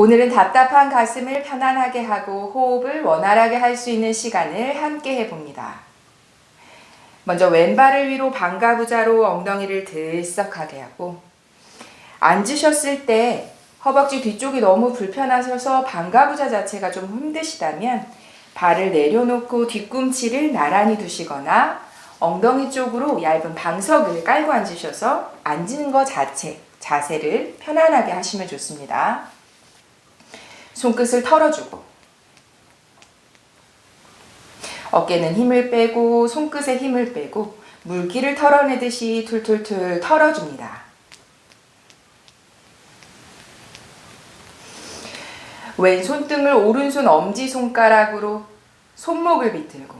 오늘은 답답한 가슴을 편안하게 하고 호흡을 원활하게 할 수 있는 시간을 함께 해봅니다. 먼저 왼발을 위로 반가부자로 엉덩이를 들썩하게 하고, 앉으셨을 때 허벅지 뒤쪽이 너무 불편하셔서 반가부자 자체가 좀 힘드시다면 발을 내려놓고 뒤꿈치를 나란히 두시거나 엉덩이 쪽으로 얇은 방석을 깔고 앉으셔서 앉는 것 자세를 편안하게 하시면 좋습니다. 손끝을 털어주고 어깨는 힘을 빼고 손끝에 힘을 빼고 물기를 털어내듯이 툴툴툴 털어줍니다. 왼손등을 오른손 엄지손가락으로 손목을 비틀고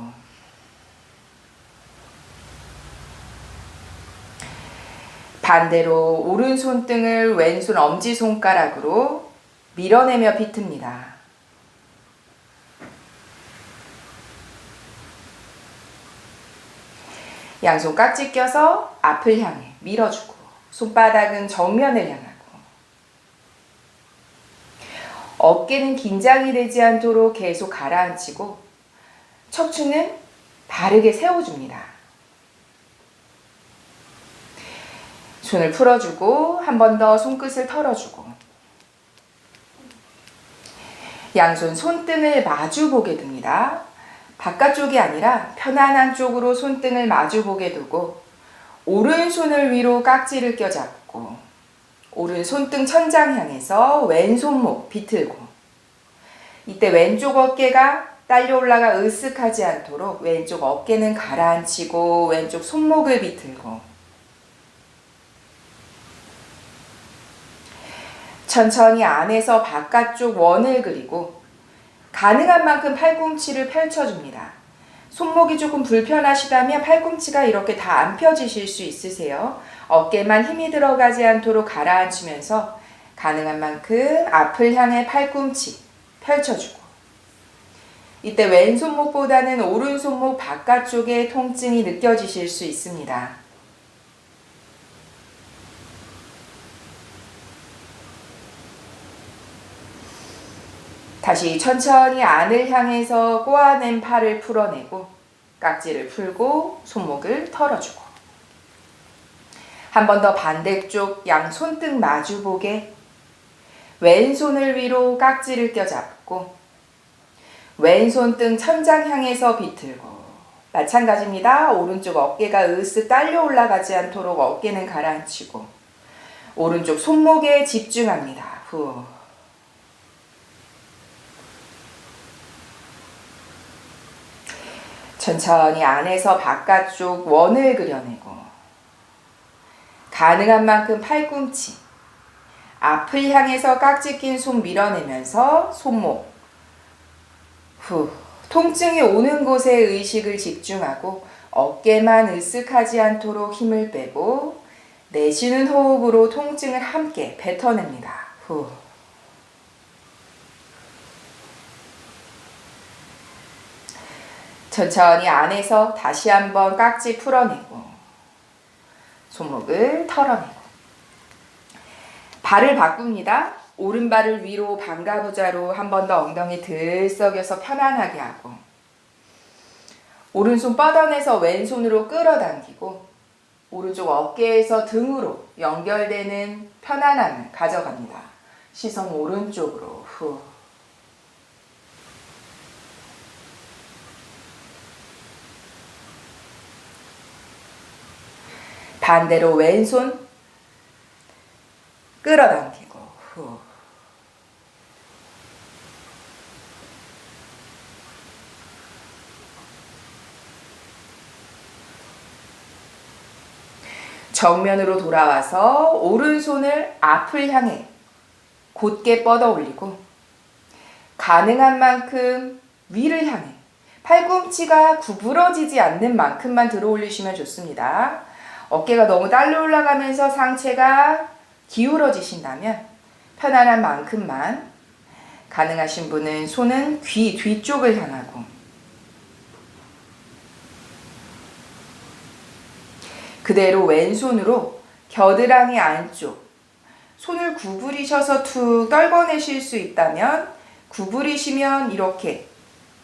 반대로 오른손등을 왼손 엄지손가락으로 밀어내며 비틉니다. 양손 깍지 껴서 앞을 향해 밀어주고 손바닥은 정면을 향하고 어깨는 긴장이 되지 않도록 계속 가라앉히고 척추는 바르게 세워줍니다. 손을 풀어주고 한 번 더 손끝을 털어주고 양손 손등을 마주보게 둡니다. 바깥쪽이 아니라 편안한 쪽으로 손등을 마주보게 두고 오른손을 위로 깍지를 껴잡고 오른 손등 천장 향해서 왼손목 비틀고 이때 왼쪽 어깨가 딸려 올라가 으쓱하지 않도록 왼쪽 어깨는 가라앉히고 왼쪽 손목을 비틀고 천천히 안에서 바깥쪽 원을 그리고 가능한 만큼 팔꿈치를 펼쳐줍니다. 손목이 조금 불편하시다면 팔꿈치가 이렇게 다 안 펴지실 수 있으세요. 어깨만 힘이 들어가지 않도록 가라앉히면서 가능한 만큼 앞을 향해 팔꿈치 펼쳐주고 이때 왼손목보다는 오른손목 바깥쪽에 통증이 느껴지실 수 있습니다. 다시 천천히 안을 향해서 꼬아낸 팔을 풀어내고 깍지를 풀고 손목을 털어주고 한 번 더 반대쪽 양 손등 마주보게 왼손을 위로 깍지를 껴잡고 왼손등 천장 향해서 비틀고 마찬가지입니다. 오른쪽 어깨가 으쓱 딸려 올라가지 않도록 어깨는 가라앉히고 오른쪽 손목에 집중합니다. 후. 천천히 안에서 바깥쪽 원을 그려내고 가능한 만큼 팔꿈치 앞을 향해서 깍지 낀 손 밀어내면서 손목 후 통증이 오는 곳에 의식을 집중하고 어깨만 으쓱하지 않도록 힘을 빼고 내쉬는 호흡으로 통증을 함께 뱉어냅니다. 후. 천천히 안에서 다시 한번 깍지 풀어내고 손목을 털어내고 발을 바꿉니다. 오른발을 위로 반가부자로 한 번 더 엉덩이 들썩여서 편안하게 하고 오른손 뻗어내서 왼손으로 끌어당기고 오른쪽 어깨에서 등으로 연결되는 편안함을 가져갑니다. 시선 오른쪽으로 후. 반대로 왼손 끌어당기고 후. 정면으로 돌아와서 오른손을 앞을 향해 곧게 뻗어 올리고 가능한 만큼 위를 향해 팔꿈치가 구부러지지 않는 만큼만 들어 올리시면 좋습니다. 어깨가 너무 딸려 올라가면서 상체가 기울어지신다면 편안한 만큼만 가능하신 분은 손은 귀 뒤쪽을 향하고 그대로 왼손으로 겨드랑이 안쪽 손을 구부리셔서 툭 떨궈내실 수 있다면 구부리시면 이렇게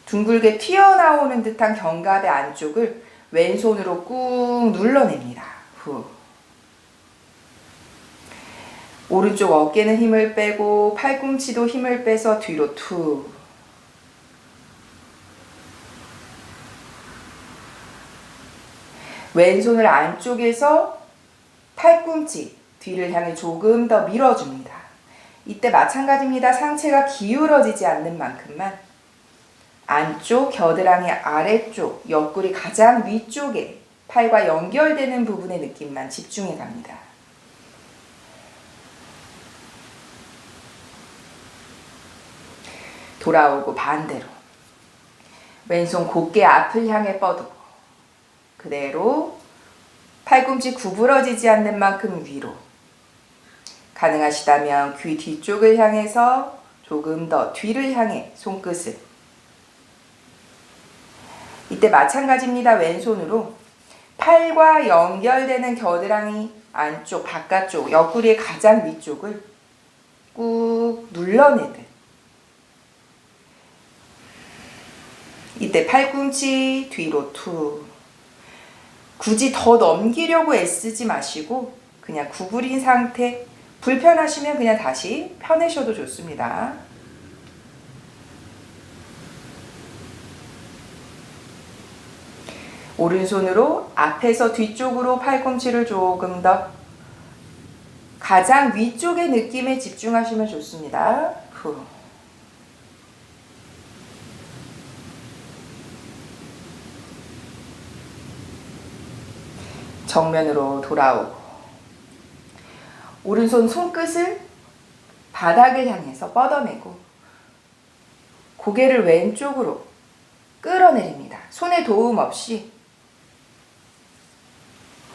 둥글게 튀어나오는 듯한 견갑의 안쪽을 왼손으로 꾹 눌러냅니다. 후. 오른쪽 어깨는 힘을 빼고 팔꿈치도 힘을 빼서 뒤로 툭. 왼손을 안쪽에서 팔꿈치 뒤를 향해 조금 더 밀어줍니다. 이때 마찬가지입니다. 상체가 기울어지지 않는 만큼만 안쪽 겨드랑이 아래쪽 옆구리 가장 위쪽에 팔과 연결되는 부분의 느낌만 집중해 갑니다. 돌아오고 반대로 왼손 곧게 앞을 향해 뻗고 그대로 팔꿈치 구부러지지 않는 만큼 위로 가능하시다면 귀 뒤쪽을 향해서 조금 더 뒤를 향해 손끝을 이때 마찬가지입니다. 왼손으로 팔과 연결되는 겨드랑이 안쪽 바깥쪽 옆구리의 가장 위쪽을 꾹 눌러내듯 이때 팔꿈치 뒤로 툭 굳이 더 넘기려고 애쓰지 마시고 그냥 구부린 상태 불편하시면 그냥 다시 펴내셔도 좋습니다. 오른손으로 앞에서 뒤쪽으로 팔꿈치를 조금 더 가장 위쪽의 느낌에 집중하시면 좋습니다. 후. 정면으로 돌아오고 오른손 손끝을 바닥을 향해서 뻗어내고 고개를 왼쪽으로 끌어내립니다. 손의 도움 없이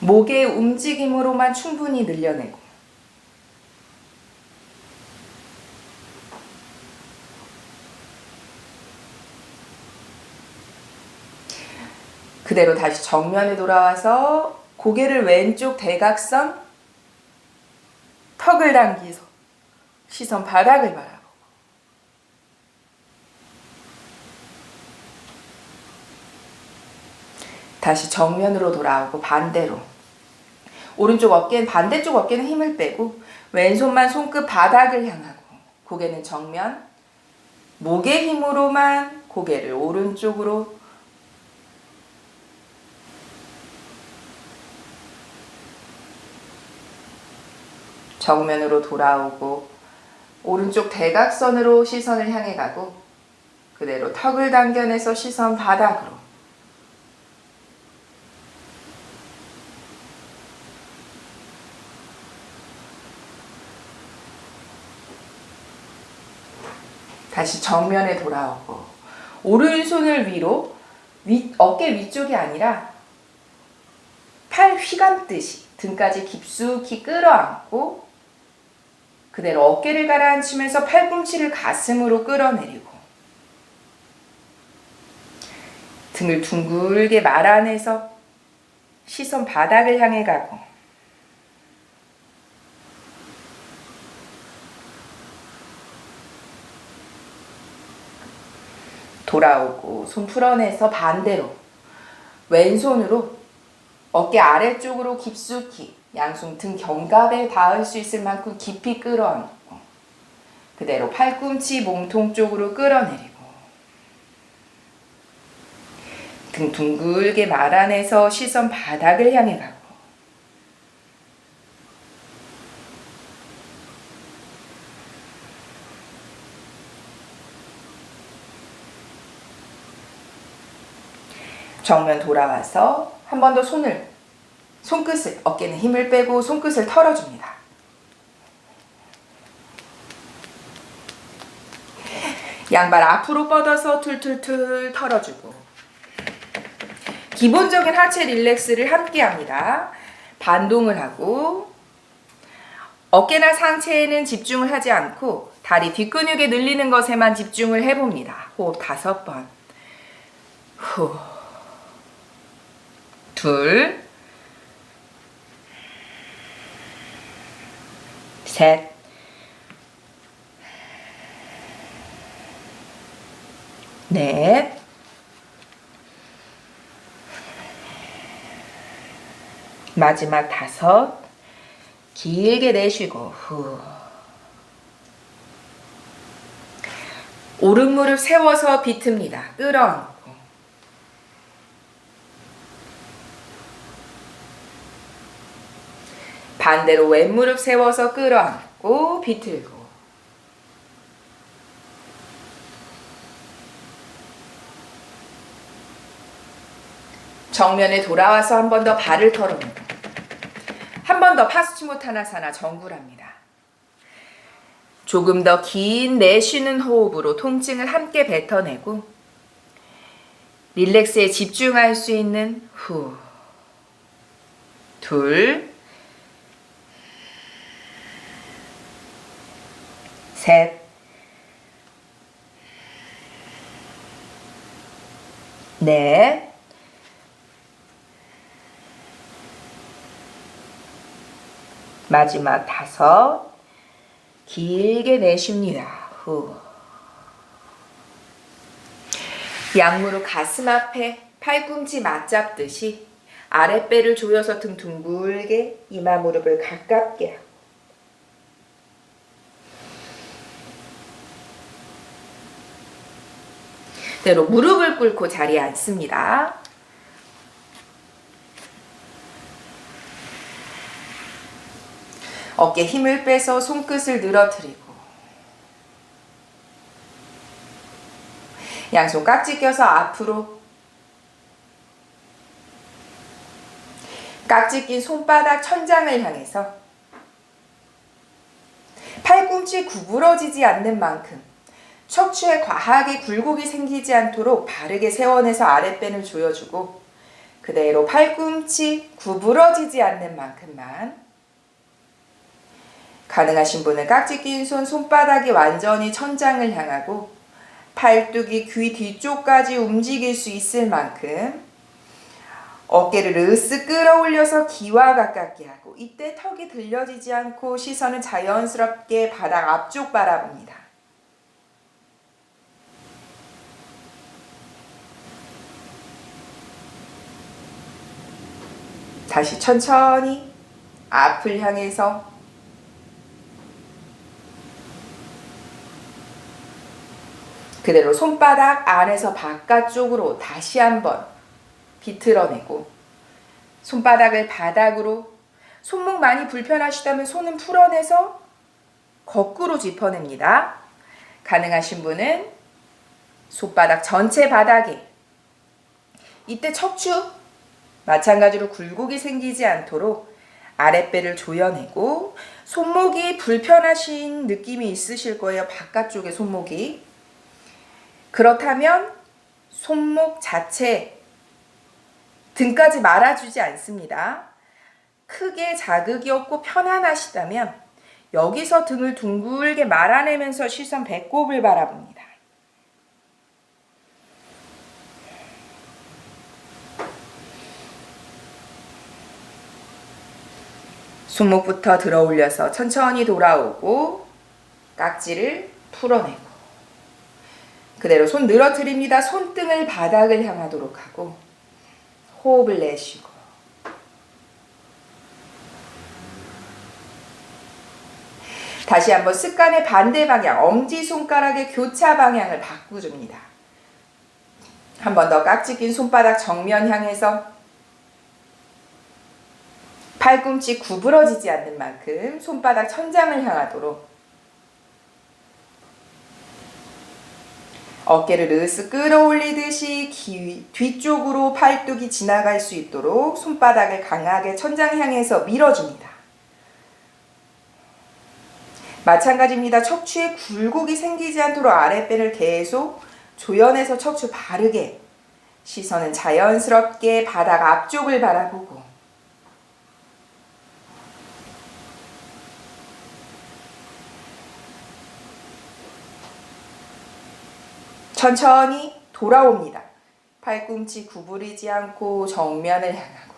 목의 움직임으로만 충분히 늘려내고 그대로 다시 정면에 돌아와서 고개를 왼쪽 대각선 턱을 당기서 시선 바닥을 바라보고 다시 정면으로 돌아오고 반대로 오른쪽 어깨는 반대쪽 어깨는 힘을 빼고 왼손만 손끝 바닥을 향하고 고개는 정면 목의 힘으로만 고개를 오른쪽으로 정면으로 돌아오고 오른쪽 대각선으로 시선을 향해 가고 그대로 턱을 당겨내서 시선 바닥으로 다시 정면에 돌아오고 오른손을 위로 어깨 위쪽이 아니라 팔 휘감듯이 등까지 깊숙이 끌어안고 그대로 어깨를 가라앉히면서 팔꿈치를 가슴으로 끌어내리고 등을 둥글게 말아내서 시선 바닥을 향해 가고 돌아오고 손 풀어내서 반대로 왼손으로 어깨 아래쪽으로 깊숙이 양손 등 견갑에 닿을 수 있을 만큼 깊이 끌어안고 그대로 팔꿈치 몸통 쪽으로 끌어내리고 등 둥글게 말아내서 시선 바닥을 향해 가고 정면 돌아와서 한 번 더 손끝을 어깨는 힘을 빼고 손끝을 털어줍니다. 양발 앞으로 뻗어서 툴툴툴 털어주고 기본적인 하체 릴렉스를 함께 합니다. 반동을 하고 어깨나 상체에는 집중을 하지 않고 다리 뒷근육에 늘리는 것에만 집중을 해봅니다. 호흡 5번. 후. 둘, 셋, 넷, 마지막 다섯, 길게 내쉬고 후. 오른 무릎 세워서 비틉니다. 끌어안고. 반대로 왼 무릎 세워서 끌어안고 비틀고. 정면에 돌아와서 한 번 더 발을 털어내고 한 번 더 파스치모타나사나 정굴합니다. 조금 더 긴 내쉬는 호흡으로 통증을 함께 뱉어내고 릴렉스에 집중할 수 있는 후, 둘, 셋, 넷, 마지막 다섯, 길게 내쉽니다. 후. 양무릎 가슴 앞에 팔꿈치 맞잡듯이 아랫배를 조여서 등 둥글게 이마 무릎을 가깝게 하고 그대로 무릎을 꿇고 자리에 앉습니다. 어깨 힘을 빼서 손끝을 늘어뜨리고 양손 깍지 껴서 앞으로 깍지 낀 손바닥 천장을 향해서 팔꿈치 구부러지지 않는 만큼 척추에 과하게 굴곡이 생기지 않도록 바르게 세워내서 아랫배를 조여주고 그대로 팔꿈치 구부러지지 않는 만큼만 가능하신 분은 깍지 낀 손 손바닥이 완전히 천장을 향하고 팔뚝이 귀 뒤쪽까지 움직일 수 있을 만큼 어깨를 으쓱 끌어올려서 귀와 가깝게 하고 이때 턱이 들려지지 않고 시선은 자연스럽게 바닥 앞쪽 바라봅니다. 다시 천천히 앞을 향해서 그대로 손바닥 안에서 바깥쪽으로 다시 한번 비틀어내고 손바닥을 바닥으로 손목 많이 불편하시다면 손은 풀어내서 거꾸로 짚어냅니다. 가능하신 분은 손바닥 전체 바닥에 이때 척추 마찬가지로 굴곡이 생기지 않도록 아랫배를 조여내고 손목이 불편하신 느낌이 있으실 거예요. 바깥쪽에 손목이. 그렇다면 손목 자체 등까지 말아주지 않습니다. 크게 자극이 없고 편안하시다면 여기서 등을 둥글게 말아내면서 시선 배꼽을 바라봅니다. 손목부터 들어 올려서 천천히 돌아오고 깍지를 풀어내고 그대로 손 늘어뜨립니다. 손등을 바닥을 향하도록 하고 호흡을 내쉬고 다시 한번 습관의 반대 방향 엄지손가락의 교차 방향을 바꾸줍니다. 한 번 더 깍지 낀 손바닥 정면 향해서 팔꿈치 구부러지지 않는 만큼 손바닥 천장을 향하도록 어깨를 으쓱 끌어올리듯이 귀 뒤쪽으로 팔뚝이 지나갈 수 있도록 손바닥을 강하게 천장 향해서 밀어줍니다. 마찬가지입니다. 척추에 굴곡이 생기지 않도록 아랫배를 계속 조여내서 척추 바르게 시선은 자연스럽게 바닥 앞쪽을 바라보고 천천히 돌아옵니다. 팔꿈치 구부리지 않고 정면을 향하고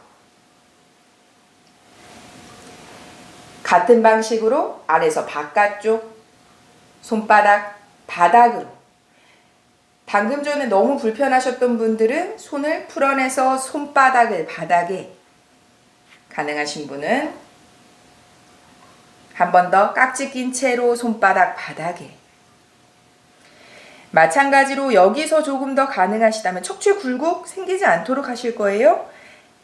같은 방식으로 안에서 바깥쪽 손바닥 바닥으로 방금 전에 너무 불편하셨던 분들은 손을 풀어내서 손바닥을 바닥에, 가능하신 분은 한 번 더 깍지 낀 채로 손바닥 바닥에. 마찬가지로 여기서 조금 더 가능하시다면 척추 굴곡 생기지 않도록 하실 거예요.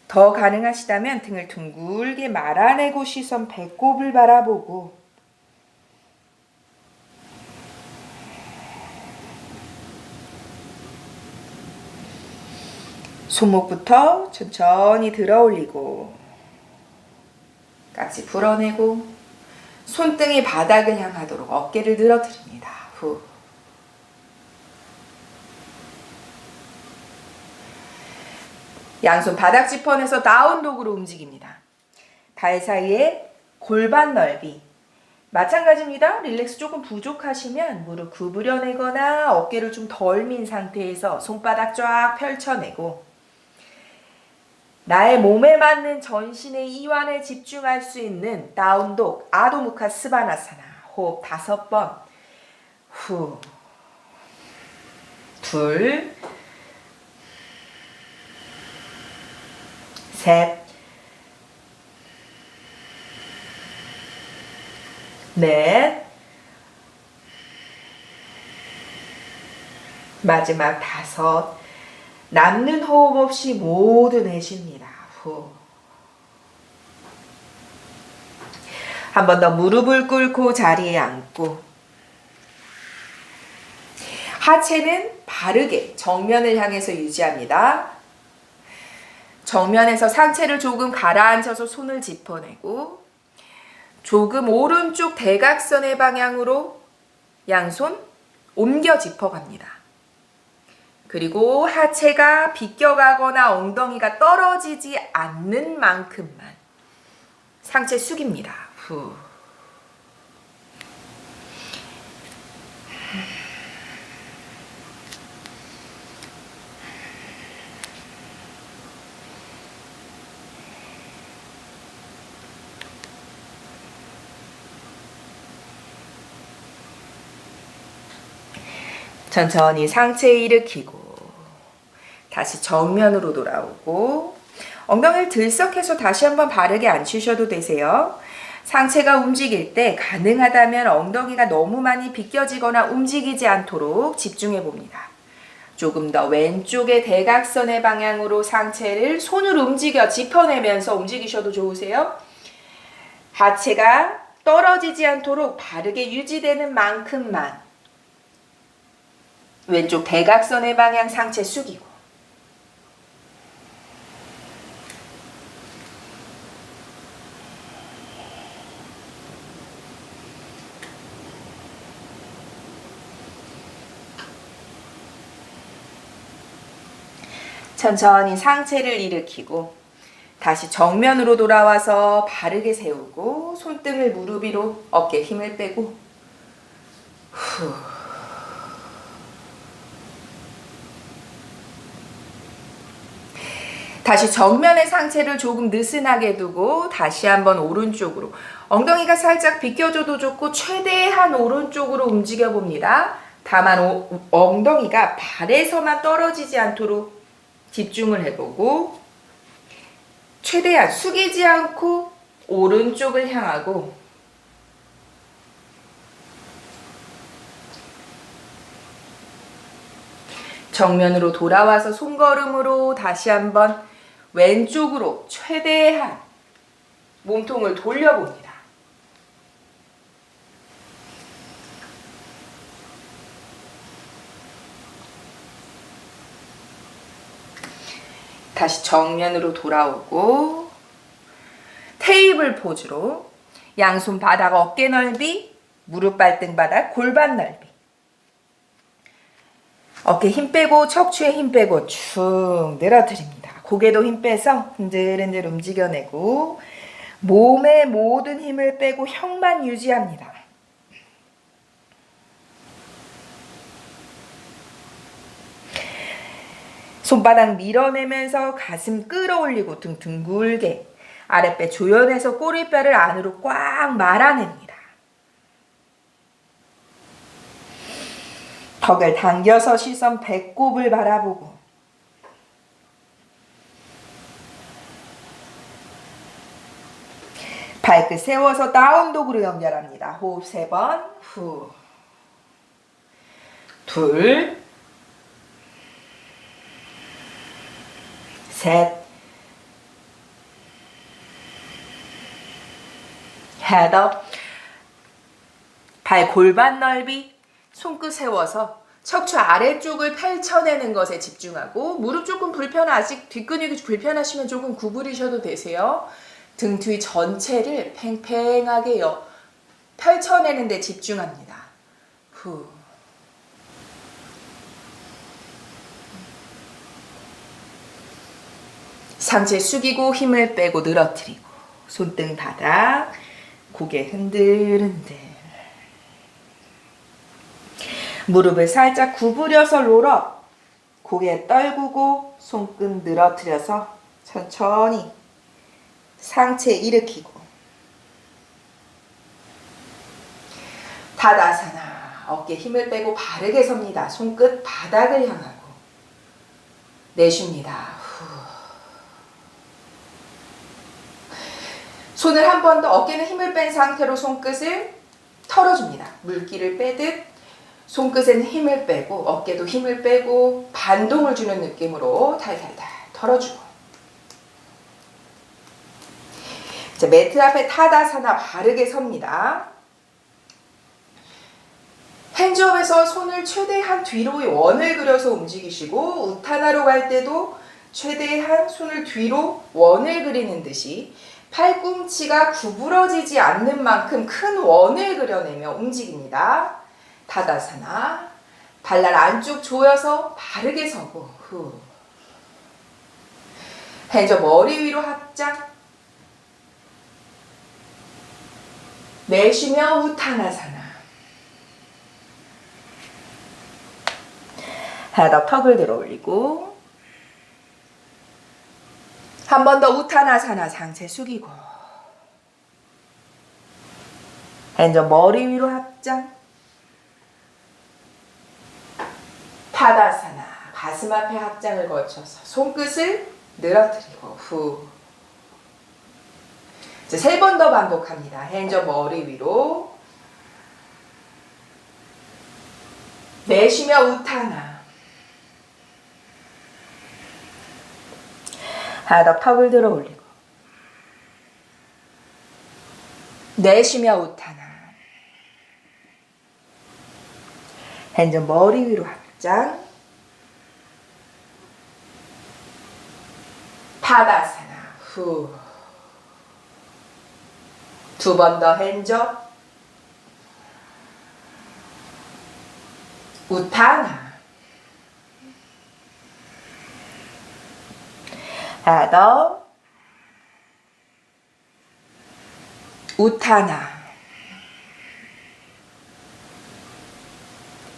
더 가능하시다면 등을 둥글게 말아내고 시선 배꼽을 바라보고, 손목부터 천천히 들어 올리고 깍지 풀어내고 손등이 바닥을 향하도록 어깨를 늘어뜨립니다. 후. 양손 바닥 짚어내서 다운독으로 움직입니다. 발 사이에 골반 넓이. 마찬가지입니다. 릴렉스 조금 부족하시면 무릎 구부려내거나 어깨를 좀 덜 민 상태에서 손바닥 쫙 펼쳐내고 나의 몸에 맞는 전신의 이완에 집중할 수 있는 다운독 아도무카 스바나사나. 호흡 5번. 후. 둘. 셋. 넷. 마지막 5. 남는 호흡 없이 모두 내쉽니다. 후. 한 번 더 무릎을 꿇고 자리에 앉고 하체는 바르게 정면을 향해서 유지합니다. 정면에서 상체를 조금 가라앉혀서 손을 짚어내고 조금 오른쪽 대각선의 방향으로 양손 옮겨 짚어갑니다. 그리고 하체가 비껴가거나 엉덩이가 떨어지지 않는 만큼만 상체 숙입니다. 후. 천천히 상체 일으키고 다시 정면으로 돌아오고 엉덩이를 들썩해서 다시 한번 바르게 앉히셔도 되세요. 상체가 움직일 때 가능하다면 엉덩이가 너무 많이 비껴지거나 움직이지 않도록 집중해 봅니다. 조금 더 왼쪽의 대각선의 방향으로 상체를 손으로 움직여 짚어내면서 움직이셔도 좋으세요. 하체가 떨어지지 않도록 바르게 유지되는 만큼만 왼쪽 대각선의 방향 상체 숙이고 천천히 상체를 일으키고 다시 정면으로 돌아와서 바르게 세우고 손등을 무릎 위로 어깨에 힘을 빼고 후. 다시 정면의 상체를 조금 느슨하게 두고 다시 한번 오른쪽으로 엉덩이가 살짝 비껴줘도 좋고 최대한 오른쪽으로 움직여 봅니다. 다만 엉덩이가 발에서만 떨어지지 않도록 집중을 해보고 최대한 숙이지 않고 오른쪽을 향하고 정면으로 돌아와서 손걸음으로 다시 한번 왼쪽으로 최대한 몸통을 돌려봅니다. 다시 정면으로 돌아오고 테이블 포즈로 양손 바닥 어깨 넓이, 무릎 발등 바닥 골반 넓이. 어깨 힘 빼고 척추에 힘 빼고 축 늘어뜨립니다. 고개도 힘 빼서 흔들흔들 움직여내고 몸의 모든 힘을 빼고 혀만 유지합니다. 손바닥 밀어내면서 가슴 끌어올리고 등 둥글게 아랫배 조여내서 꼬리뼈를 안으로 꽉 말아냅니다. 턱을 당겨서 시선 배꼽을 바라보고 발끝 세워서 다운독으로 연결합니다. 호흡 3번, 후, 둘, 셋, 헤더. 발 골반 넓이, 손끝 세워서 척추 아래쪽을 펼쳐내는 것에 집중하고, 무릎 조금 아직 뒷근육이 불편하시면 조금 구부리셔도 되세요. 등 뒤 전체를 팽팽하게 펼쳐내는 데 집중합니다. 후. 상체 숙이고 힘을 빼고 늘어뜨리고, 손등 바닥, 고개 흔들흔들. 무릎을 살짝 구부려서 롤업. 고개 떨구고 손끝 늘어뜨려서 천천히 상체 일으키고. 타다사나. 어깨 힘을 빼고 바르게 섭니다. 손끝 바닥을 향하고. 내쉽니다. 후. 손을 한 번 더, 어깨는 힘을 뺀 상태로 손끝을 털어줍니다. 물기를 빼듯 손끝에는 힘을 빼고 어깨도 힘을 빼고 반동을 주는 느낌으로 탈탈탈 털어주고. 자, 매트 앞에 타다사나 바르게 섭니다. 핸즈업에서 손을 최대한 뒤로 원을 그려서 움직이시고, 우타나로 갈 때도 최대한 손을 뒤로 원을 그리는 듯이 팔꿈치가 구부러지지 않는 만큼 큰 원을 그려내며 움직입니다. 타다사나. 발날 안쪽 조여서 바르게 서고, 후. 핸즈업 머리 위로 합장. 내쉬며 우타나사나. 하나 더 턱을 들어 올리고, 한 번 더 우타나사나. 상체 숙이고, 핸즈업 머리 위로 합장. 타다사나. 가슴 앞에 합장을 거쳐서 손끝을 늘어뜨리고, 후. 이제 3번 더 반복합니다. 핸즈업 머리 위로. 내쉬며 우타나. 하나 더 턱을 들어 올리고, 내쉬며 우타나. 핸즈업 머리 위로 합장. 타다사나. 후. 2번 더 핸즈업. 우타나. 하나 더. 우타나.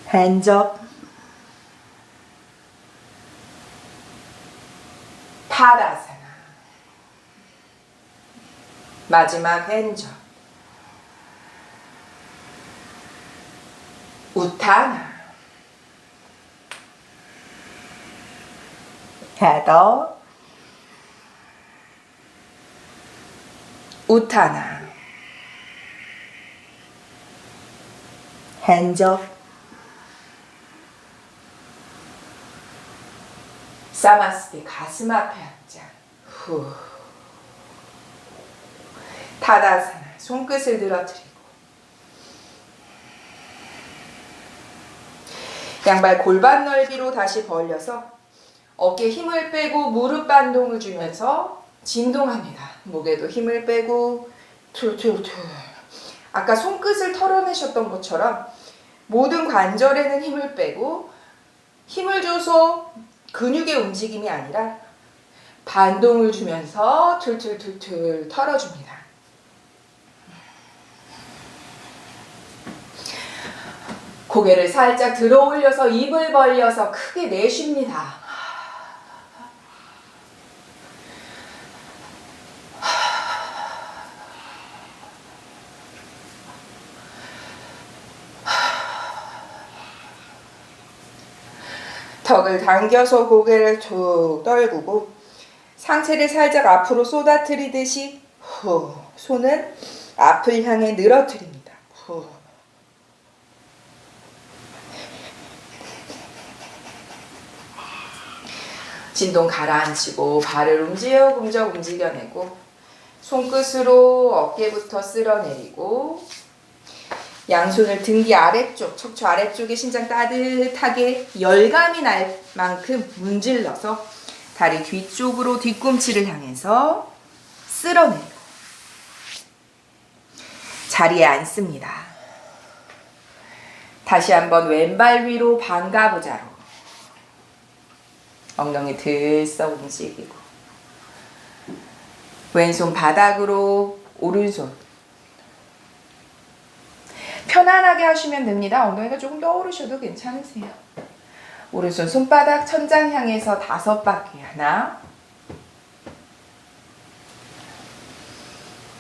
핸즈업. 타다사나. 마지막 핸즈업. 우타나. 하나 더. 우타나. 핸즈업. 사마스테. 가슴 앞에 합장. 후. 타다사나. 손끝을 늘어뜨리고, 양발 골반 넓이로 다시 벌려서 어깨 힘을 빼고 무릎 반동을 주면서 진동합니다. 목에도 힘을 빼고 툴툴툴. 아까 손끝을 털어내셨던 것처럼 모든 관절에는 힘을 빼고, 힘을 줘서 근육의 움직임이 아니라 반동을 주면서 툴툴툴툴 털어줍니다. 고개를 살짝 들어 올려서 입을 벌려서 크게 내쉽니다. 턱을 당겨서 고개를 툭 떨구고 상체를 살짝 앞으로 쏟아뜨리듯이 후, 손은 앞을 향해 늘어뜨립니다. 후. 진동 가라앉히고 발을 움직여 움직여내고 손끝으로 어깨부터 쓸어내리고 양손을 등 뒤 아래쪽, 척추 아래쪽에 심장 따뜻하게 열감이 날 만큼 문질러서 다리 뒤쪽으로 뒤꿈치를 향해서 쓸어내고 자리에 앉습니다. 다시 한번 왼발 위로 반가부자로 엉덩이 들썩 움직이고 왼손 바닥으로 오른손 편안하게 하시면 됩니다. 엉덩이가 조금 떠오르셔도 괜찮으세요. 오른손 손바닥 천장 향해서 5바퀴 하나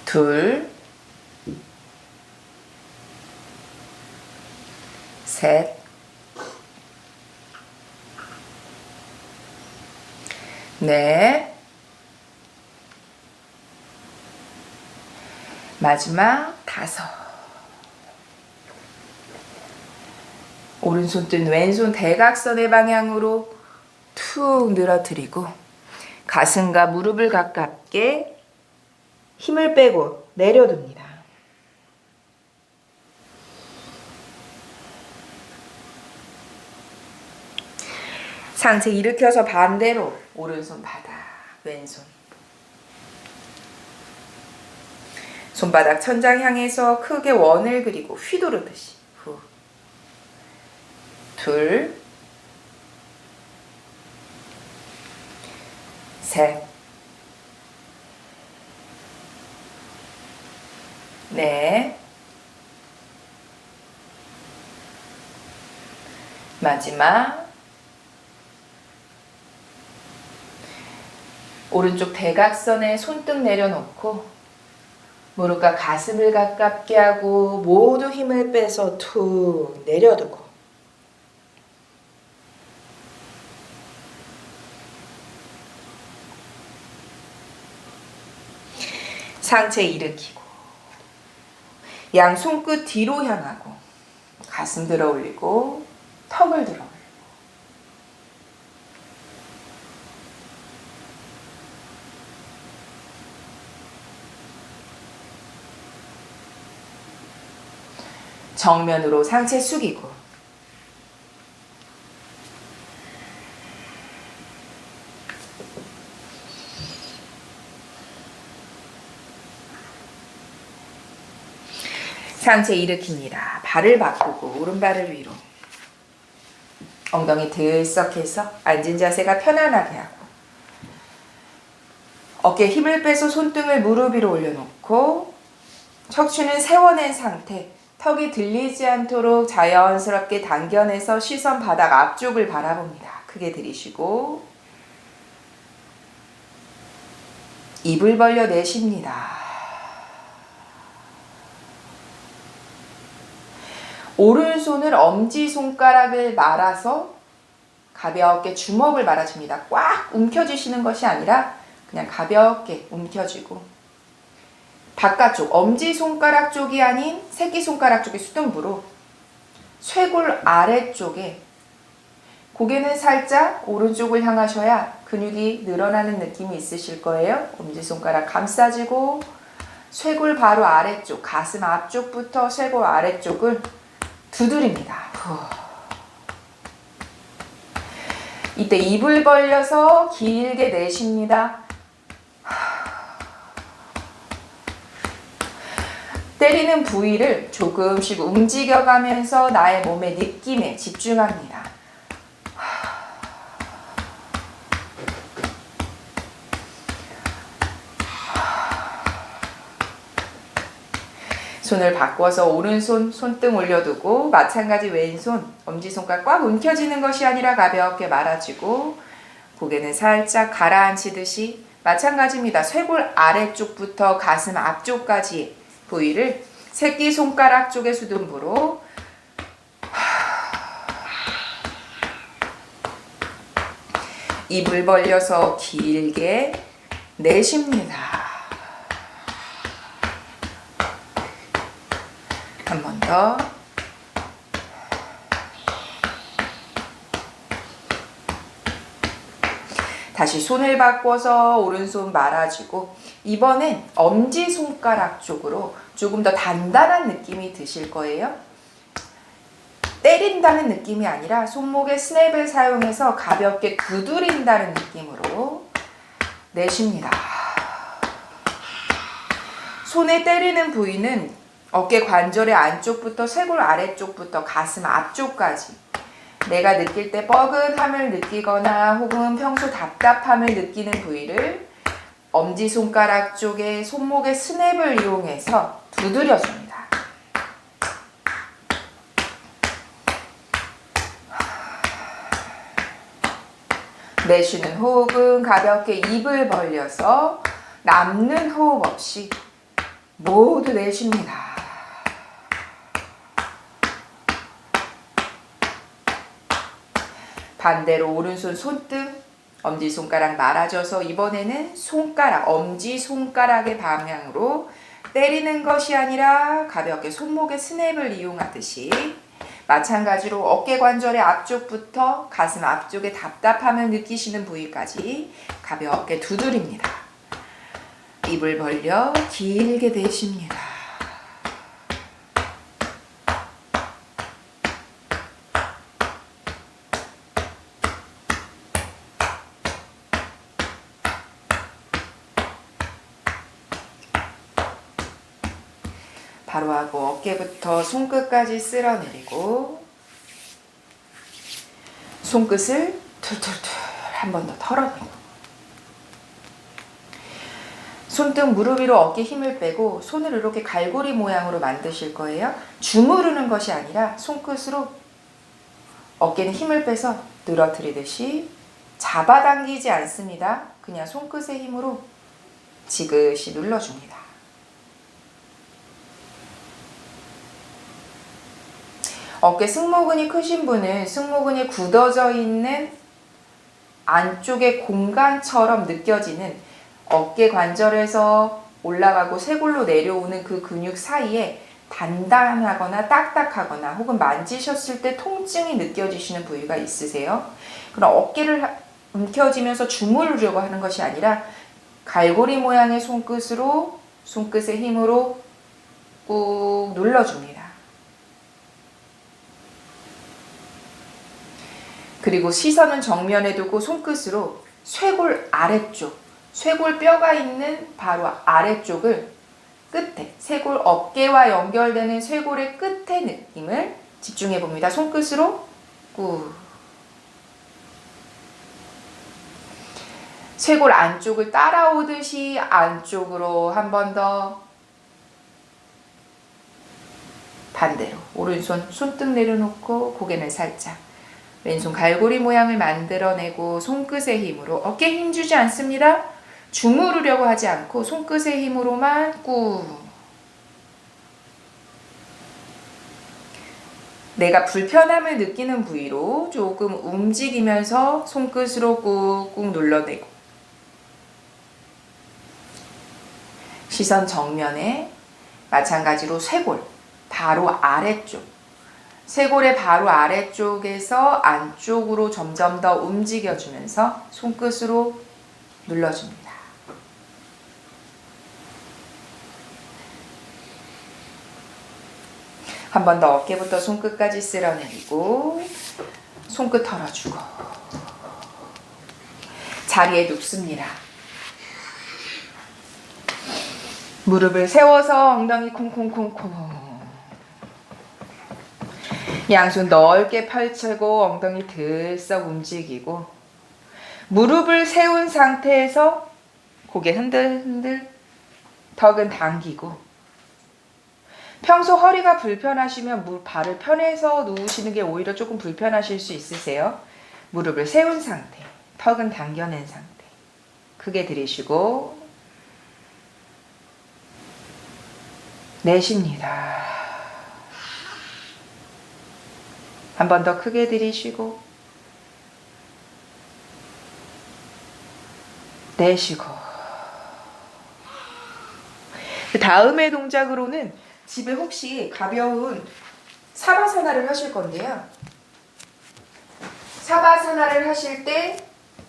둘 셋 넷 마지막 5 오른손 뜬 왼손 대각선의 방향으로 툭 늘어뜨리고 가슴과 무릎을 가깝게 힘을 빼고 내려둡니다. 상체 일으켜서 반대로 오른손 바닥, 왼손 손바닥 천장 향해서 크게 원을 그리고 휘두르듯이 후. 둘, 셋, 넷, 마지막 오른쪽 대각선에 손등 내려놓고 무릎과 가슴을 가깝게 하고 모두 힘을 빼서 툭 내려두고 상체 일으키고 양 손끝 뒤로 향하고 가슴 들어 올리고 턱을 들어 올리고 정면으로 상체 숙이고 상체 일으킵니다. 발을 바꾸고 오른발을 위로 엉덩이 들썩해서 앉은 자세가 편안하게 하고 어깨에 힘을 빼서 손등을 무릎 위로 올려놓고 척추는 세워낸 상태 턱이 들리지 않도록 자연스럽게 당겨내서 시선 바닥 앞쪽을 바라봅니다. 크게 들이쉬고 입을 벌려 내쉽니다. 오른손을 엄지손가락을 말아서 가볍게 주먹을 말아줍니다. 꽉 움켜쥐시는 것이 아니라 그냥 가볍게 움켜쥐고 바깥쪽 엄지손가락 쪽이 아닌 새끼손가락 쪽의 수등부로 쇄골 아래쪽에 고개는 살짝 오른쪽을 향하셔야 근육이 늘어나는 느낌이 있으실 거예요. 엄지손가락 감싸지고 쇄골 바로 아래쪽 가슴 앞쪽부터 쇄골 아래쪽을 두드립니다. 이때 입을 벌려서 길게 내쉽니다. 때리는 부위를 조금씩 움직여가면서 나의 몸의 느낌에 집중합니다. 손을 바꿔서 오른손 손등 올려두고 마찬가지 왼손 엄지손가락 꽉 움켜쥐는 것이 아니라 가볍게 말아주고 고개는 살짝 가라앉히듯이 마찬가지입니다. 쇄골 아래쪽부터 가슴 앞쪽까지 부위를 새끼손가락 쪽의 수등부로 입을 벌려서 길게 내쉽니다. 한 번 더. 다시 손을 바꿔서 오른손 말아주고 이번엔 엄지손가락 쪽으로 조금 더 단단한 느낌이 드실 거예요. 때린다는 느낌이 아니라 손목에 스냅을 사용해서 가볍게 두드린다는 느낌으로 내쉽니다. 손에 때리는 부위는 어깨 관절의 안쪽부터 쇄골 아래쪽부터 가슴 앞쪽까지 내가 느낄 때 뻐근함을 느끼거나 혹은 평소 답답함을 느끼는 부위를 엄지손가락 쪽에 손목의 스냅을 이용해서 두드려줍니다. 내쉬는 호흡은 가볍게 입을 벌려서 남는 호흡 없이 모두 내쉽니다. 반대로 오른손 손등, 엄지손가락 말아줘서 이번에는 손가락, 엄지손가락의 방향으로 때리는 것이 아니라 가볍게 손목의 스냅을 이용하듯이 마찬가지로 어깨 관절의 앞쪽부터 가슴 앞쪽에 답답함을 느끼시는 부위까지 가볍게 두드립니다. 입을 벌려 길게 내쉽니다. 바로 하고 어깨부터 손끝까지 쓸어내리고 손끝을 툴툴툴 한 번 더 털어내고 손등 무릎 위로 어깨 힘을 빼고 손을 이렇게 갈고리 모양으로 만드실 거예요. 주무르는 것이 아니라 손끝으로 어깨는 힘을 빼서 늘어뜨리듯이 잡아당기지 않습니다. 그냥 손끝의 힘으로 지그시 눌러줍니다. 어깨 승모근이 크신 분은 승모근이 굳어져 있는 안쪽의 공간처럼 느껴지는 어깨 관절에서 올라가고 쇄골로 내려오는 그 근육 사이에 단단하거나 딱딱하거나 혹은 만지셨을 때 통증이 느껴지시는 부위가 있으세요? 그럼 어깨를 움켜쥐면서 주무르려고 하는 것이 아니라 갈고리 모양의 손끝으로 손끝의 힘으로 꾹 눌러줍니다. 그리고 시선은 정면에 두고 손끝으로 쇄골 아래쪽, 쇄골 뼈가 있는 바로 아래쪽을 끝에, 쇄골 어깨와 연결되는 쇄골의 끝의 느낌을 집중해 봅니다. 손끝으로 꾹. 쇄골 안쪽을 따라오듯이 안쪽으로 한 번 더. 반대로 오른손 손등 내려놓고 고개는 살짝. 왼손 갈고리 모양을 만들어내고 손끝의 힘으로 어깨에 힘 주지 않습니다. 주무르려고 하지 않고 손끝의 힘으로만 꾹. 내가 불편함을 느끼는 부위로 조금 움직이면서 손끝으로 꾹꾹 눌러내고 시선 정면에 마찬가지로 쇄골 바로 아래쪽 쇄골의 바로 아래쪽에서 안쪽으로 점점 더 움직여주면서 손끝으로 눌러줍니다. 한 번 더 어깨부터 손끝까지 쓸어내리고 손끝 털어주고 자리에 눕습니다. 무릎을 세워서 엉덩이 콩콩콩콩 양손 넓게 펼치고 엉덩이 들썩 움직이고 무릎을 세운 상태에서 고개 흔들흔들 턱은 당기고 평소 허리가 불편하시면 발을 편해서 누우시는 게 오히려 조금 불편하실 수 있으세요. 무릎을 세운 상태, 턱은 당겨낸 상태 크게 들이쉬고 내쉽니다. 한 번 더 크게 들이쉬고 내쉬고. 그 다음의 동작으로는 집에 혹시 가벼운 사바사나를 하실 건데요. 사바사나를 하실 때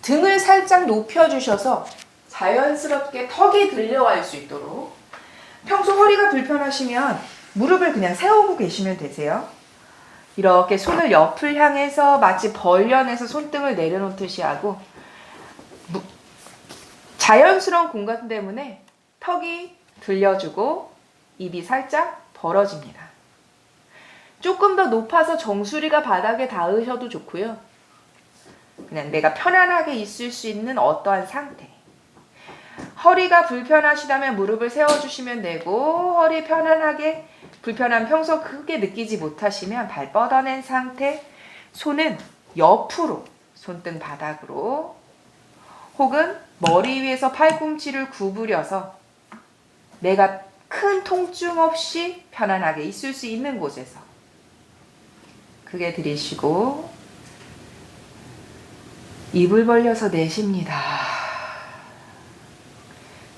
등을 살짝 높여주셔서 자연스럽게 턱이 들려갈 수 있도록, 평소 허리가 불편하시면 무릎을 그냥 세우고 계시면 되세요. 이렇게 손을 옆을 향해서 마치 벌려내서 손등을 내려놓듯이 하고, 자연스러운 공간 때문에 턱이 들려주고 입이 살짝 벌어집니다. 조금 더 높아서 정수리가 바닥에 닿으셔도 좋고요. 그냥 내가 편안하게 있을 수 있는 어떠한 상태. 허리가 불편하시다면 무릎을 세워주시면 되고, 허리 편안하게 불편한 평소 크게 느끼지 못하시면 발 뻗어낸 상태, 손은 옆으로 손등 바닥으로, 혹은 머리 위에서 팔꿈치를 구부려서 내가 큰 통증 없이 편안하게 있을 수 있는 곳에서 크게 들이쉬고 입을 벌려서 내쉽니다.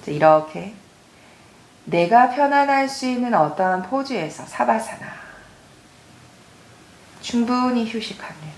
이렇게 내가 편안할 수 있는 어떠한 포즈에서 사바사나 충분히 휴식합니다.